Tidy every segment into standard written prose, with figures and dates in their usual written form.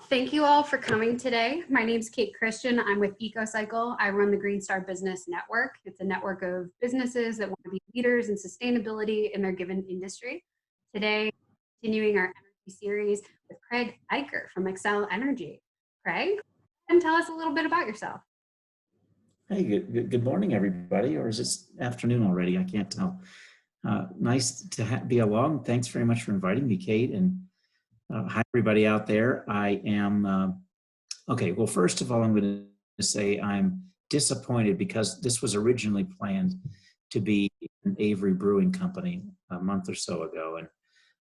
Thank you all for coming today. My name is Kate Christian. I'm with EcoCycle. I run the Green Star Business Network. It's a network of businesses that want to be leaders in sustainability in their given industry. Today, continuing our energy series with Craig Eicher from Xcel Energy. Craig, and tell us a little bit about yourself. Hey, good morning, everybody, or is it afternoon already? I can't tell. Nice to be along. Thanks very much for inviting me, Kate, and hi, everybody out there. I am, okay, well, first of all, I'm going to say I'm disappointed because this was originally planned to be an Avery Brewing Company a month or so ago, and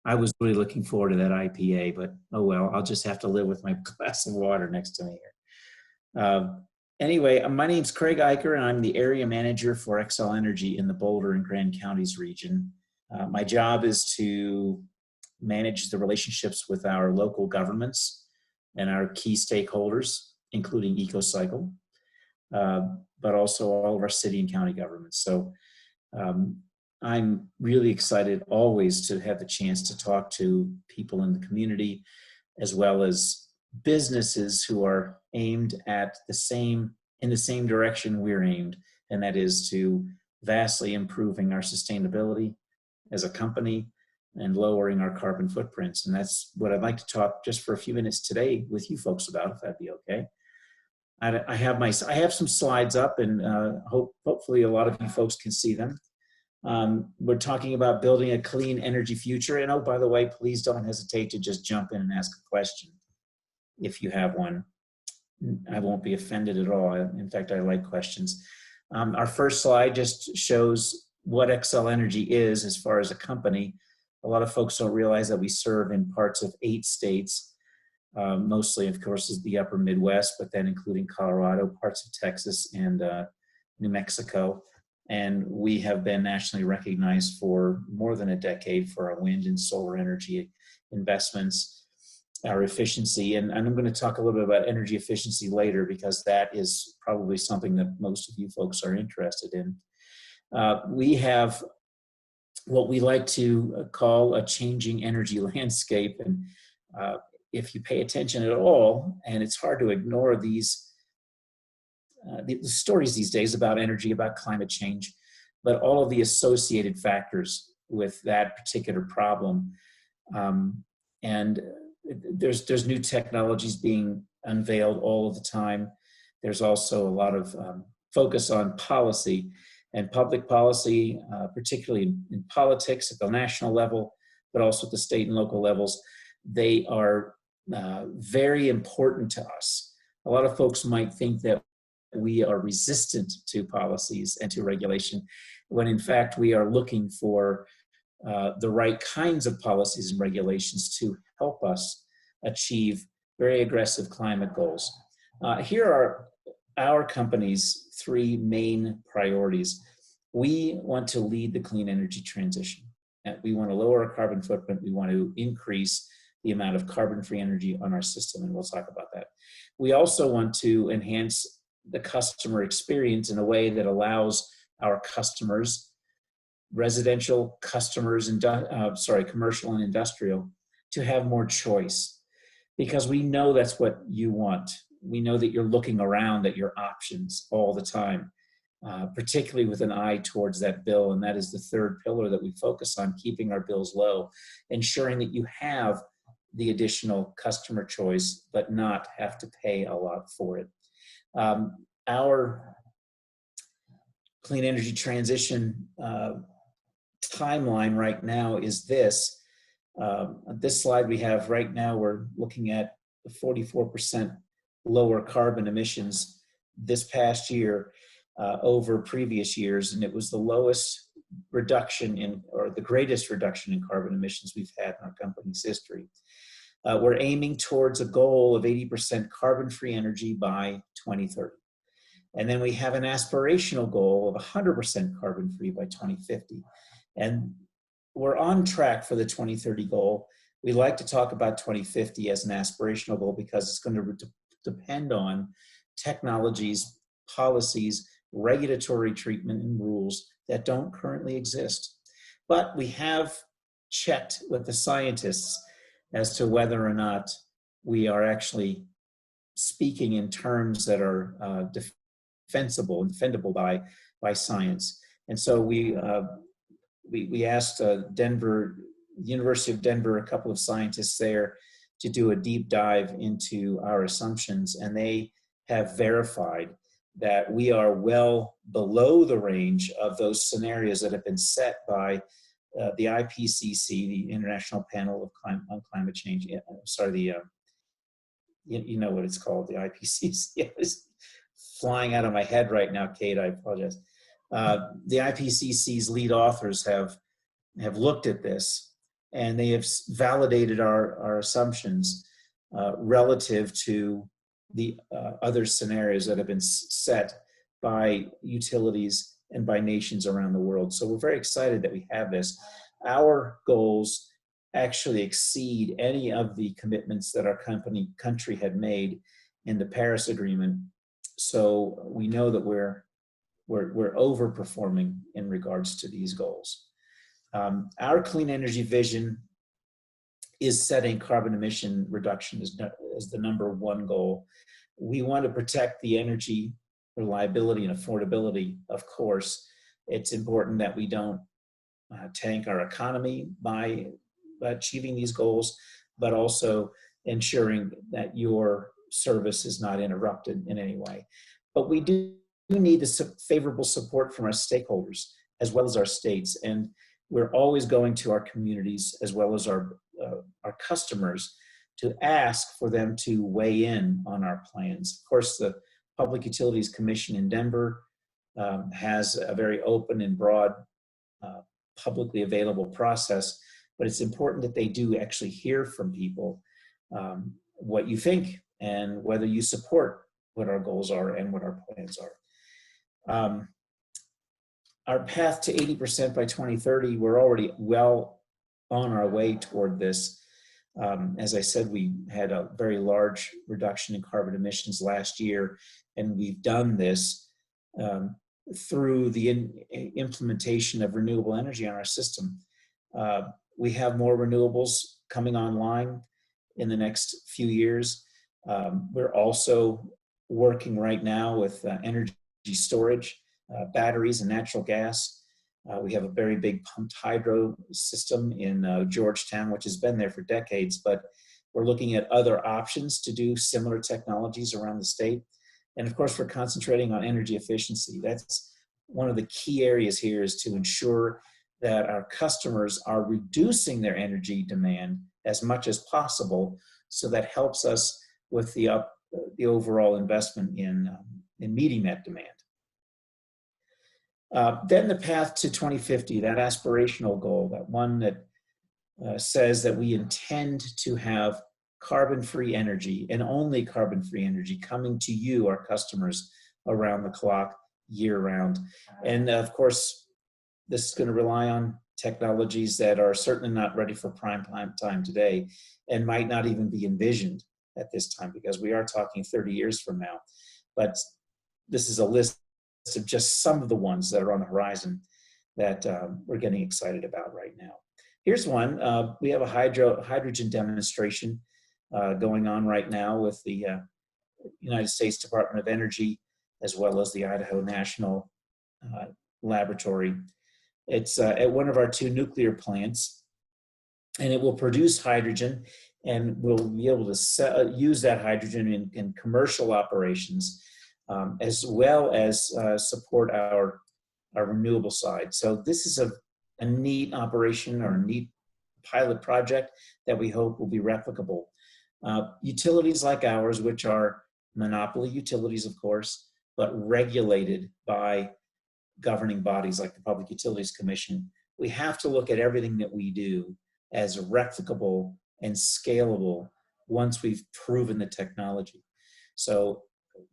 I was really looking forward to that IPA, but oh well, I'll just have to live with my glass of water next to me here. Anyway, my name's Craig Eicher, and I'm the area manager for Xcel Energy in the Boulder and Grand Counties region. My job is to manage the relationships with our local governments and our key stakeholders, including EcoCycle, but also all of our city and county governments. So I'm really excited always to have the chance to talk to people in the community, as well as businesses who are aimed at in the same direction we're aimed, and that is to vastly improving our sustainability as a company and lowering our carbon footprints. And that's what I'd like to talk just for a few minutes today with you folks about, if that'd be okay. I have some slides up, and hopefully a lot of you folks can see them. We're talking about building a clean energy future. And oh, by the way, please don't hesitate to just jump in and ask a question if you have one. I won't be offended at all. In fact, I like questions. Our first slide just shows what Xcel Energy is as far as a company. A lot of folks don't realize that we serve in parts of 8 states, mostly, of course, is the upper Midwest, but then including Colorado, parts of Texas, and New Mexico. And we have been nationally recognized for more than a decade for our wind and solar energy investments, our efficiency. And I'm going to talk a little bit about energy efficiency later, because that is probably something that most of you folks are interested in. We have what we like to call a changing energy landscape. And if you pay attention at all, and it's hard to ignore these the stories these days about energy, about climate change, but all of the associated factors with that particular problem. And there's new technologies being unveiled all of the time. There's also a lot of focus on policy and public policy, particularly in politics at the national level, but also at the state and local levels. They are very important to us. A lot of folks might think that we are resistant to policies and to regulation, when in fact we are looking for the right kinds of policies and regulations to help us achieve very aggressive climate goals. Here are our company's 3 main priorities. We want to lead the clean energy transition. We want to lower our carbon footprint. We want to increase the amount of carbon-free energy on our system, and we'll talk about that. We also want to enhance the customer experience in a way that allows our customers, residential customers, commercial and industrial, to have more choice, because we know that's what you want. We know that you're looking around at your options all the time, particularly with an eye towards that bill. And that is the 3rd pillar that we focus on, keeping our bills low, ensuring that you have the additional customer choice, but not have to pay a lot for it. Our clean energy transition timeline right now is this. This slide we have right now, we're looking at the 44% lower carbon emissions this past year over previous years, and it was the lowest reduction or the greatest reduction in carbon emissions we've had in our company's history. We're aiming towards a goal of 80% carbon-free energy by 2030. And then we have an aspirational goal of 100% carbon-free by 2050. And we're on track for the 2030 goal. We like to talk about 2050 as an aspirational goal because it's going to depend on technologies, policies, regulatory treatment, and rules that don't currently exist. But we have checked with the scientists as to whether or not we are actually speaking in terms that are defensible and defendable by science. And so we asked Denver, University of Denver, a couple of scientists there to do a deep dive into our assumptions, and they have verified that we are well below the range of those scenarios that have been set by the IPCC, the International Panel on Climate Change. Sorry, you know what it's called, the IPCC. It's flying out of my head right now, Kate. I apologize. The IPCC's lead authors have looked at this, and they have validated our assumptions relative to the other scenarios that have been set by utilities and by nations around the world. So we're very excited that we have this. Our goals actually exceed any of the commitments that our country had made in the Paris Agreement. So we know that we're overperforming in regards to these goals. Our clean energy vision is setting carbon emission reduction as the number one goal. We want to protect the energy reliability and affordability, of course. It's important that we don't tank our economy by achieving these goals, but also ensuring that your service is not interrupted in any way. But we do need the favorable support from our stakeholders as well as our states, and we're always going to our communities as well as our customers to ask for them to weigh in on our plans. Of course, the Public Utilities Commission in Denver has a very open and broad, publicly available process, but it's important that they do actually hear from people what you think and whether you support what our goals are and what our plans are. Our path to 80% by 2030, we're already well on our way toward this. As I said, we had a very large reduction in carbon emissions last year, and we've done this through the implementation of renewable energy on our system. We have more renewables coming online in the next few years. We're also working right now with energy storage, batteries and natural gas. We have a very big pumped hydro system in Georgetown, which has been there for decades, but we're looking at other options to do similar technologies around the state. And of course, we're concentrating on energy efficiency. That's one of the key areas here, is to ensure that our customers are reducing their energy demand as much as possible. So that helps us with the overall investment in meeting that demand. Then the path to 2050, that aspirational goal, that one that says that we intend to have carbon-free energy and only carbon-free energy coming to you, our customers, around the clock, year-round. And of course, this is going to rely on technologies that are certainly not ready for prime time today and might not even be envisioned at this time, because we are talking 30 years from now. But this is a list of just some of the ones that are on the horizon that we're getting excited about right now. Here's one. We have a hydrogen demonstration going on right now with the United States Department of Energy, as well as the Idaho National Laboratory. It's at one of our 2 nuclear plants, and it will produce hydrogen, and we'll be able to use that hydrogen in commercial operations, as well as support our renewable side. So this is a neat operation, or a neat pilot project that we hope will be replicable. Utilities like ours, which are monopoly utilities, of course, but regulated by governing bodies like the Public Utilities Commission, we have to look at everything that we do as replicable and scalable once we've proven the technology. So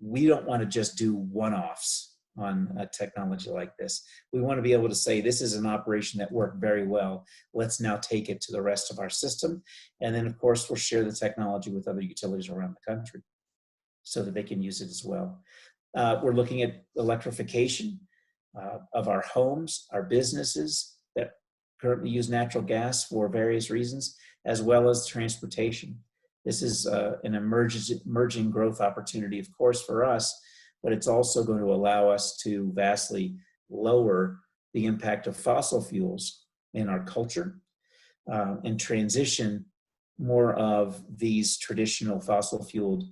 we don't want to just do one-offs on a technology like this. We want to be able to say, this is an operation that worked very well. Let's now take it to the rest of our system. And then, of course, we'll share the technology with other utilities around the country so that they can use it as well. We're looking at electrification of our homes, our businesses that currently use natural gas for various reasons, as well as transportation. This is an emerging growth opportunity, of course, for us, but it's also going to allow us to vastly lower the impact of fossil fuels in our culture and transition more of these traditional fossil fueled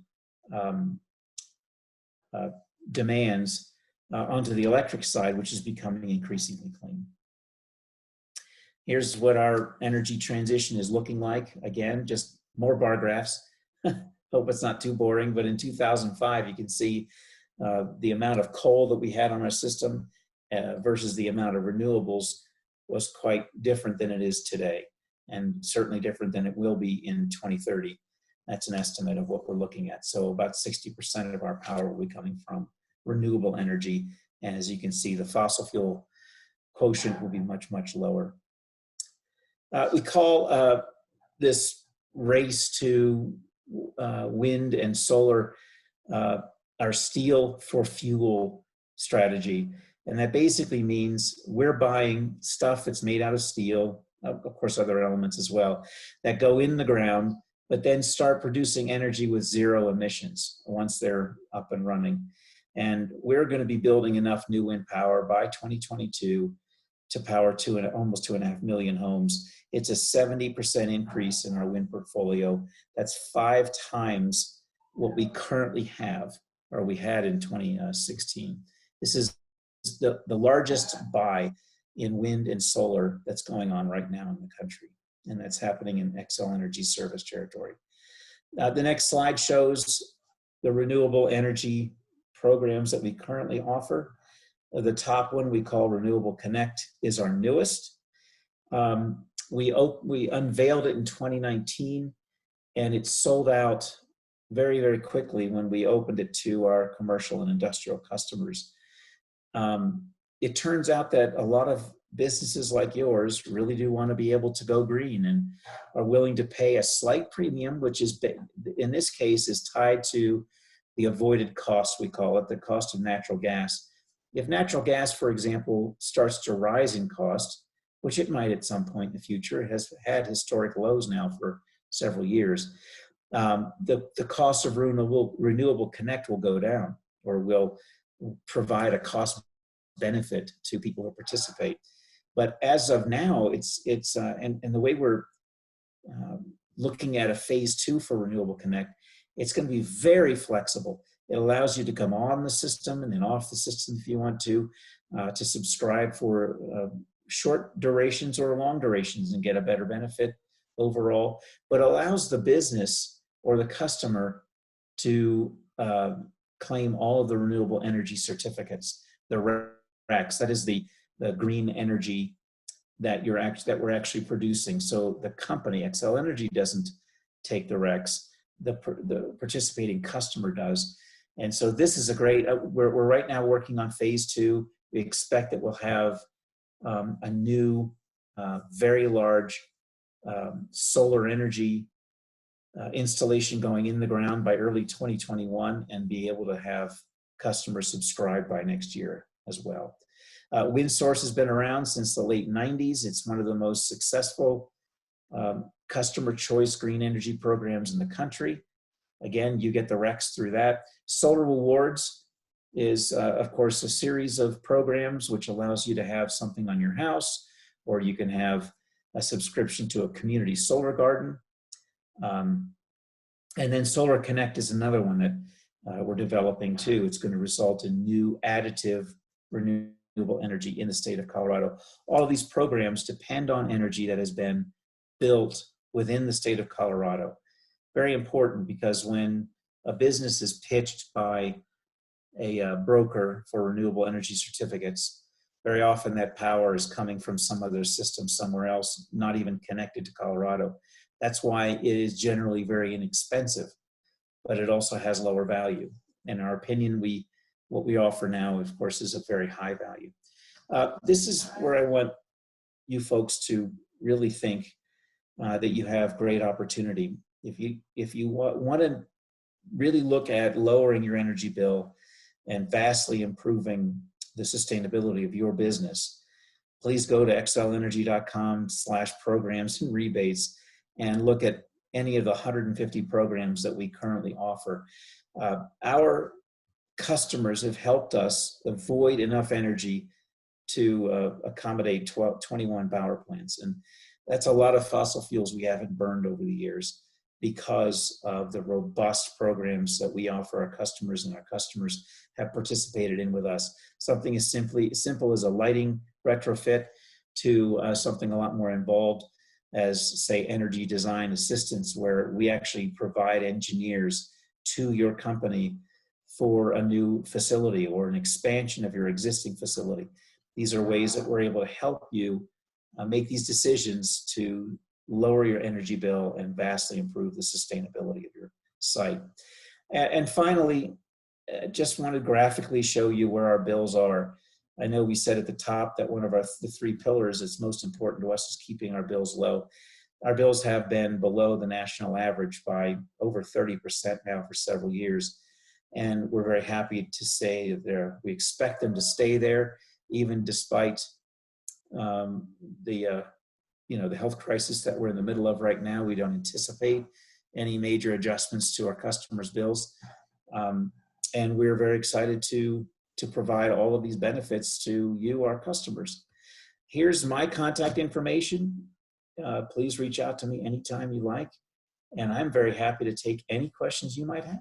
demands onto the electric side, which is becoming increasingly clean. Here's what our energy transition is looking like. Again, just more bar graphs. Hope it's not too boring, but in 2005, you can see the amount of coal that we had on our system versus the amount of renewables was quite different than it is today, and certainly different than it will be in 2030. That's an estimate of what we're looking at. So about 60% of our power will be coming from renewable energy. And as you can see, the fossil fuel quotient will be much, much lower. We call this race to wind and solar our steel for fuel strategy. And that basically means we're buying stuff that's made out of steel, of course other elements as well, that go in the ground, but then start producing energy with zero emissions once they're up and running. And we're going to be building enough new wind power by 2022 to power almost 2.5 million homes. It's a 70% increase in our wind portfolio. That's 5 times what we currently have, or we had in 2016. This is the largest buy in wind and solar that's going on right now in the country. And that's happening in Xcel Energy service territory. The next slide shows the renewable energy programs that we currently offer. The top one we call Renewable Connect is our newest. We unveiled it in 2019, and it sold out very, very quickly when we opened it to our commercial and industrial customers. It turns out that a lot of businesses like yours really do want to be able to go green and are willing to pay a slight premium, which is, in this case, is tied to the avoided cost, we call it, the cost of natural gas. If natural gas, for example, starts to rise in cost, which it might at some point in the future, it has had historic lows now for several years, the cost of Renewable Connect will go down, or will provide a cost benefit to people who participate. But as of now, and the way we're looking at a phase 2 for Renewable Connect, it's going to be very flexible. It allows you to come on the system and then off the system if you want to subscribe for short durations or long durations and get a better benefit overall, but allows the business or the customer to claim all of the renewable energy certificates, the RECs, that is the green energy that we're actually producing. So the company, Xcel Energy, doesn't take the RECs, the participating customer does. And so this is a great, we're right now working on phase 2. We expect that we'll have a new, very large solar energy installation going in the ground by early 2021 and be able to have customers subscribe by next year as well. WindSource has been around since the late 90s. It's one of the most successful customer choice green energy programs in the country. Again, you get the RECs through that. Solar Rewards is, of course, a series of programs which allows you to have something on your house, or you can have a subscription to a community solar garden. And then Solar Connect is another one that we're developing too. It's going to result in new additive renewable energy in the state of Colorado. All of these programs depend on energy that has been built within the state of Colorado. Very important, because when a business is pitched by a broker for renewable energy certificates, very often that power is coming from some other system somewhere else, not even connected to Colorado. That's why it is generally very inexpensive, but it also has lower value. In our opinion, what we offer now, of course, is a very high value. This is where I want you folks to really think that you have great opportunity. If you want to really look at lowering your energy bill and vastly improving the sustainability of your business, please go to xcelenergy.com/programs and rebates and look at any of the 150 programs that we currently offer. Our customers have helped us avoid enough energy to accommodate 21 power plants. And that's a lot of fossil fuels we haven't burned over the years because of the robust programs that we offer our customers and our customers have participated in with us. Something as simple as a lighting retrofit to something a lot more involved as, say, energy design assistance, where we actually provide engineers to your company for a new facility or an expansion of your existing facility. These are ways that we're able to help you make these decisions to lower your energy bill and vastly improve the sustainability of your site. And finally, just want to graphically show you where our bills are. I know we said at the top that one of the 3 pillars that's most important to us is keeping our bills low. Our bills have been below the national average by over 30% now for several years. And we're very happy to say that we expect them to stay there, even despite the health crisis that we're in the middle of right now. We don't anticipate any major adjustments to our customers' bills. And we're very excited to provide all of these benefits to you, our customers. Here's my contact information. Please reach out to me anytime you like. And I'm very happy to take any questions you might have.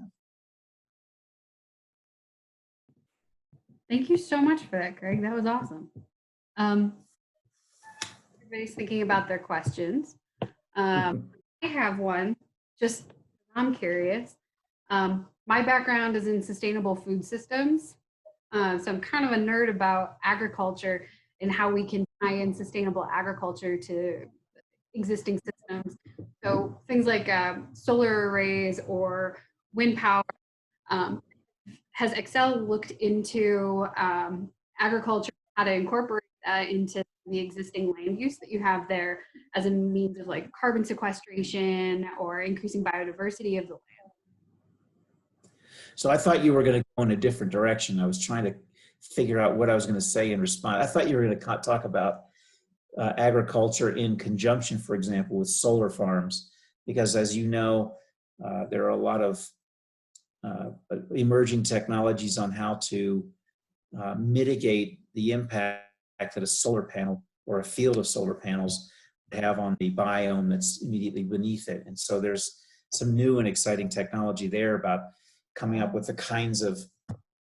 Thank you so much for that, Craig. That was awesome. Everybody's thinking about their questions. I have one, just I'm curious. My background is in sustainable food systems. So I'm kind of a nerd about agriculture and how we can tie in sustainable agriculture to existing systems. So things like solar arrays or wind power. Has Xcel looked into agriculture, how to incorporate that into the existing land use that you have there as a means of like carbon sequestration or increasing biodiversity of the land? So I thought you were going to go in a different direction. I was trying to figure out what I was going to say in response. I thought you were going to talk about agriculture in conjunction, for example, with solar farms, because as you know, there are a lot of emerging technologies on how to mitigate the impact that a solar panel or a field of solar panels have on the biome that's immediately beneath it. And so there's some new and exciting technology there about coming up with the kinds of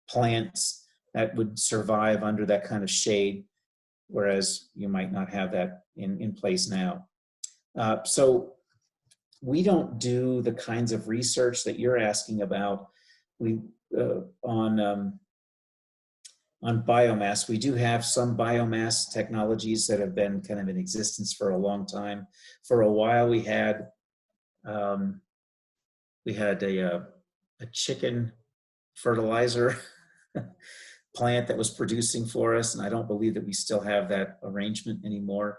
plants that would survive under that kind of shade, whereas you might not have that in place now. So we don't do the kinds of research that you're asking about. On biomass, we do have some biomass technologies that have been kind of in existence for a long time. For a while, we had a chicken fertilizer plant that was producing for us, and I don't believe that we still have that arrangement anymore.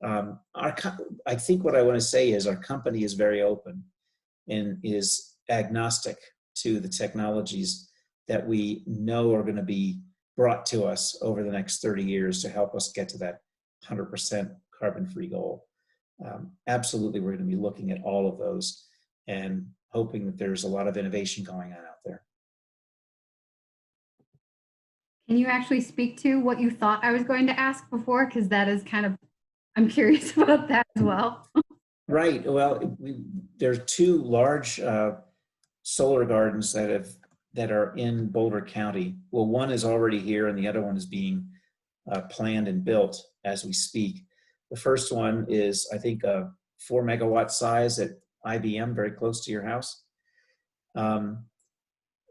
I think what I want to say is our company is very open and is agnostic to the technologies that we know are going to be brought to us over the next 30 years to help us get to that 100% carbon-free goal. Absolutely, we're going to be looking at all of those and hoping that there's a lot of innovation going on out there. Can you actually speak to what you thought I was going to ask before? Because that is kind of, I'm curious about that as well. Right. Well, there are 2 large solar gardens that are in Boulder County. Well, one is already here and the other one is being planned and built as we speak. The first one is, I think, a 4 megawatt size at IBM, very close to your house.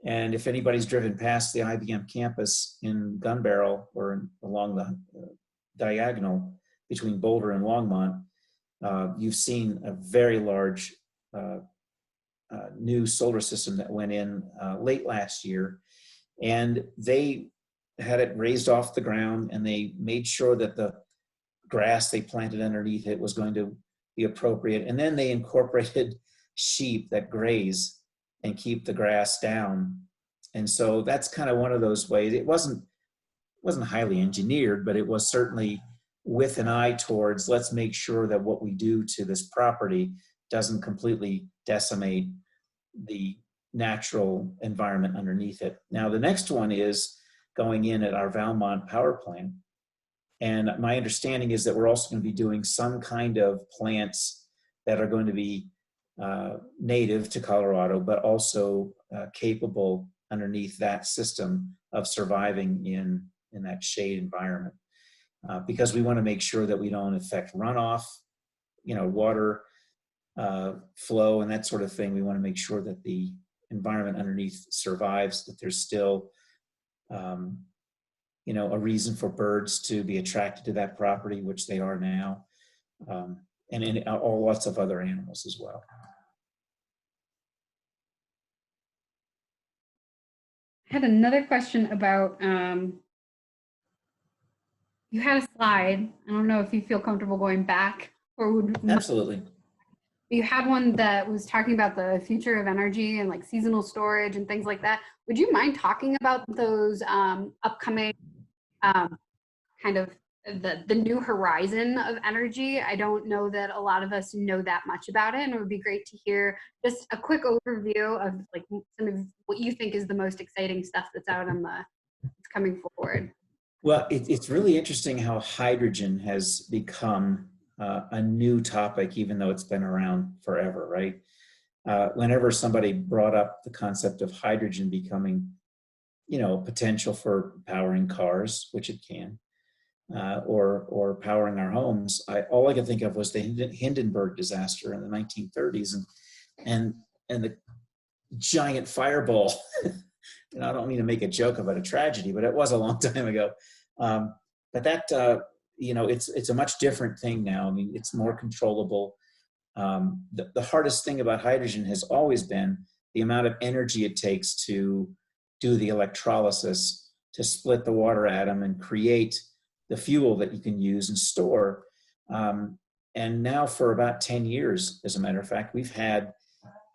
And if anybody's driven past the IBM campus in Gun Barrel or along the diagonal between Boulder and Longmont, you've seen a very large new solar system that went in late last year. And they had it raised off the ground and they made sure that the grass they planted underneath it was going to be appropriate. And then they incorporated sheep that graze and keep the grass down. And so that's kind of one of those ways. It wasn't highly engineered, but it was certainly with an eye towards, let's make sure that what we do to this property doesn't completely decimate the natural environment underneath it. Now, the next one is going in at our Valmont power plant. And my understanding is that we're also going to be doing some kind of plants that are going to be native to Colorado, but also capable underneath that system of surviving in that shade environment. Because we want to make sure that we don't affect runoff, water flow and that sort of thing. We want to make sure that the environment underneath survives, that there's still a reason for birds to be attracted to that property, which they are now, and in lots of other animals as well. I had another question about, you had a slide. I don't know if you feel comfortable going back or would. Absolutely. You had one that was talking about the future of energy and like seasonal storage and things like that. Would you mind talking about those upcoming kind of the new horizon of energy? I don't know that a lot of us know that much about it, and it would be great to hear just a quick overview of like some of what you think is the most exciting stuff that's out on it's coming forward. Well, it's really interesting how hydrogen has become a new topic, even though it's been around forever, right? Whenever somebody brought up the concept of hydrogen becoming, potential for powering cars, which it can, or powering our homes, all I could think of was the Hindenburg disaster in the 1930s, and the giant fireball. I don't mean to make a joke about a tragedy, but it was a long time ago. But that, it's a much different thing now. I mean, it's more controllable. The hardest thing about hydrogen has always been the amount of energy it takes to do the electrolysis, to split the water atom and create the fuel that you can use and store. And now for about 10 years, as a matter of fact, we've had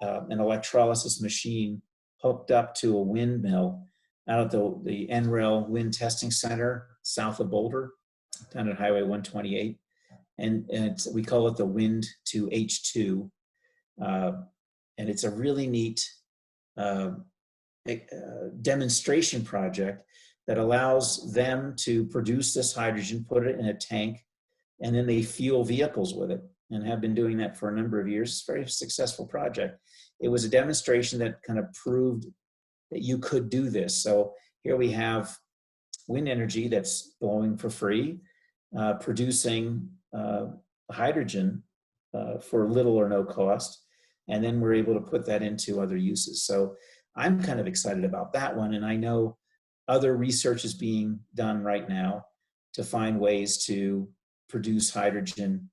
an electrolysis machine hooked up to a windmill out at the NREL Wind Testing Center south of Boulder, down at Highway 128. And we call it the Wind to H2. And it's a really neat demonstration project that allows them to produce this hydrogen, put it in a tank, and then they fuel vehicles with it, and have been doing that for a number of years. It's a very successful project. It was a demonstration that kind of proved that you could do this. So here we have wind energy that's blowing for free, producing hydrogen for little or no cost, and then we're able to put that into other uses. So I'm kind of excited about that one, and I know other research is being done right now to find ways to produce hydrogen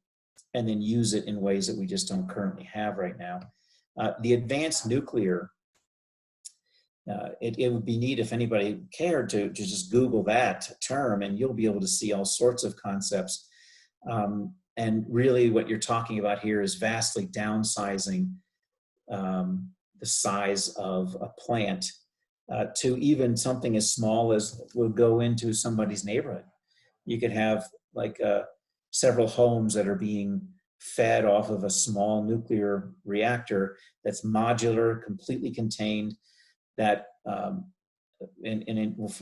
and then use it in ways that we just don't currently have right now. The advanced nuclear, it would be neat if anybody cared to just Google that term, and you'll be able to see all sorts of concepts. And really what you're talking about here is vastly downsizing the size of a plant to even something as small as will go into somebody's neighborhood. You could have like several homes that are being fed off of a small nuclear reactor that's modular, completely contained, that from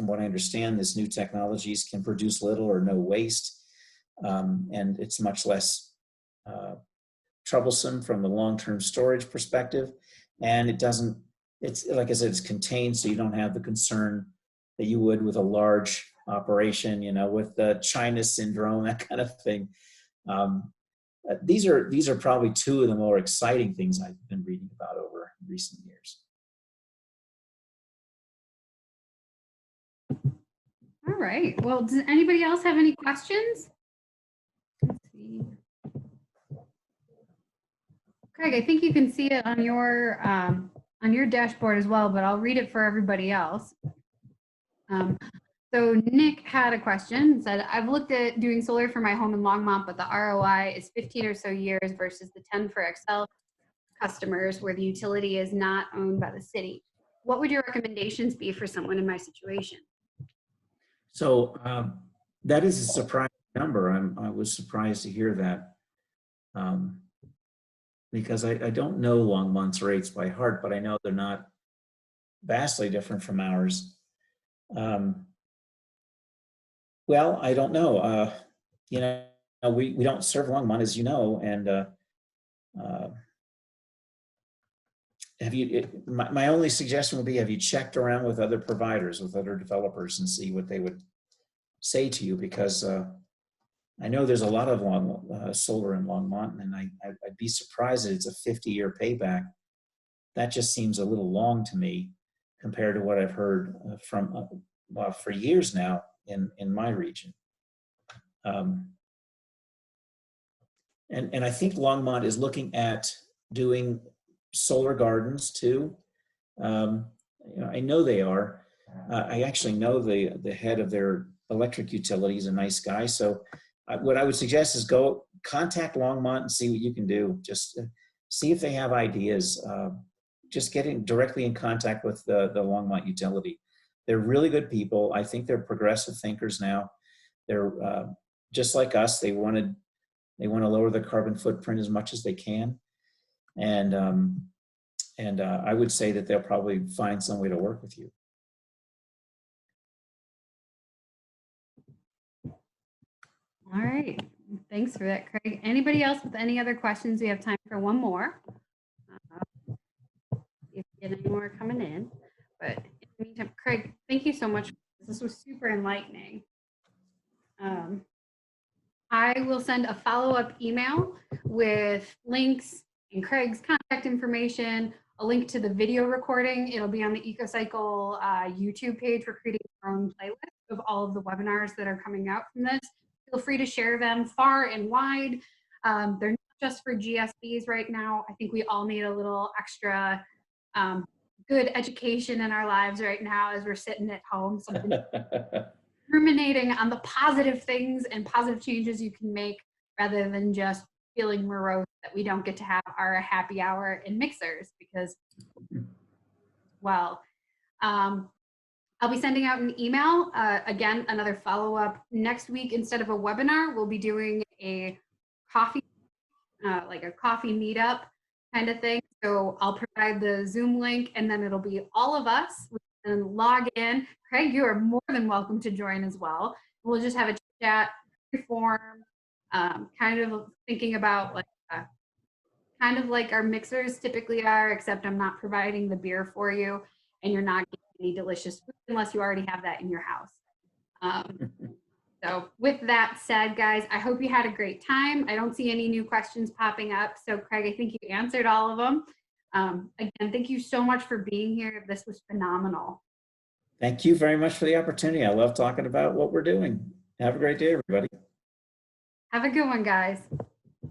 what I understand, this new technologies can produce little or no waste, and it's much less troublesome from the long-term storage perspective, and it's like I said, it's contained, so you don't have the concern that you would with a large operation, with the China syndrome, that kind of thing. These are probably two of the more exciting things I've been reading about over recent years. All right. Well, does anybody else have any questions? Let's see. Craig, I think you can see it on your dashboard as well, but I'll read it for everybody else. So Nick had a question, said, I've looked at doing solar for my home in Longmont, but the ROI is 15 or so years versus the 10 for Xcel customers where the utility is not owned by the city. What would your recommendations be for someone in my situation? So that is a surprising number. I was surprised to hear that. because I don't know Longmont's rates by heart, but I know they're not vastly different from ours. Well, I don't know. You know, we don't serve Longmont, as you know, and my only suggestion would be, have you checked around with other providers, with other developers, and see what they would say to you? Because I know there's a lot of solar in Longmont, and I'd be surprised that it's a 50-year payback. That just seems a little long to me compared to what I've heard from well, for years now in my region. And I think Longmont is looking at doing solar gardens too. You know, I know they are. I actually know the head of their electric utility is a nice guy. So what I would suggest is go contact Longmont and see what you can do. Just see if they have ideas. Just getting directly in contact with the Longmont utility. They're really good people. I think they're progressive thinkers now. They're just like us. They want to lower the carbon footprint as much as they can. And I would say that they'll probably find some way to work with you. All right. Thanks for that, Craig. Anybody else with any other questions? We have time for one more. If you get any more coming in. But in the meantime, Craig, thank you so much. This was super enlightening. I will send a follow-up email with links and Craig's contact information, a link to the video recording. It'll be on the EcoCycle YouTube page. We're creating our own playlist of all of the webinars that are coming out from this. Feel free to share them far and wide. They're not just for GSBs right now. I think we all need a little extra good education in our lives right now as we're sitting at home. Something ruminating on the positive things and positive changes you can make rather than just feeling morose that we don't get to have our happy hour in mixers because, well, I'll be sending out an email. Again, another follow-up next week. Instead of a webinar, we'll be doing a coffee, like a coffee meetup kind of thing. So I'll provide the Zoom link and then it'll be all of us. We can log in. Craig, you are more than welcome to join as well. We'll just have a chat, form, kind of thinking about like, kind of like our mixers typically are, except I'm not providing the beer for you and you're not getting any delicious food unless you already have that in your house. So with that said, guys, I hope you had a great time. I don't see any new questions popping up. So Craig, I think you answered all of them. Again, thank you so much for being here. This was phenomenal. Thank you very much for the opportunity. I love talking about what we're doing. Have a great day, everybody. Have a good one, guys.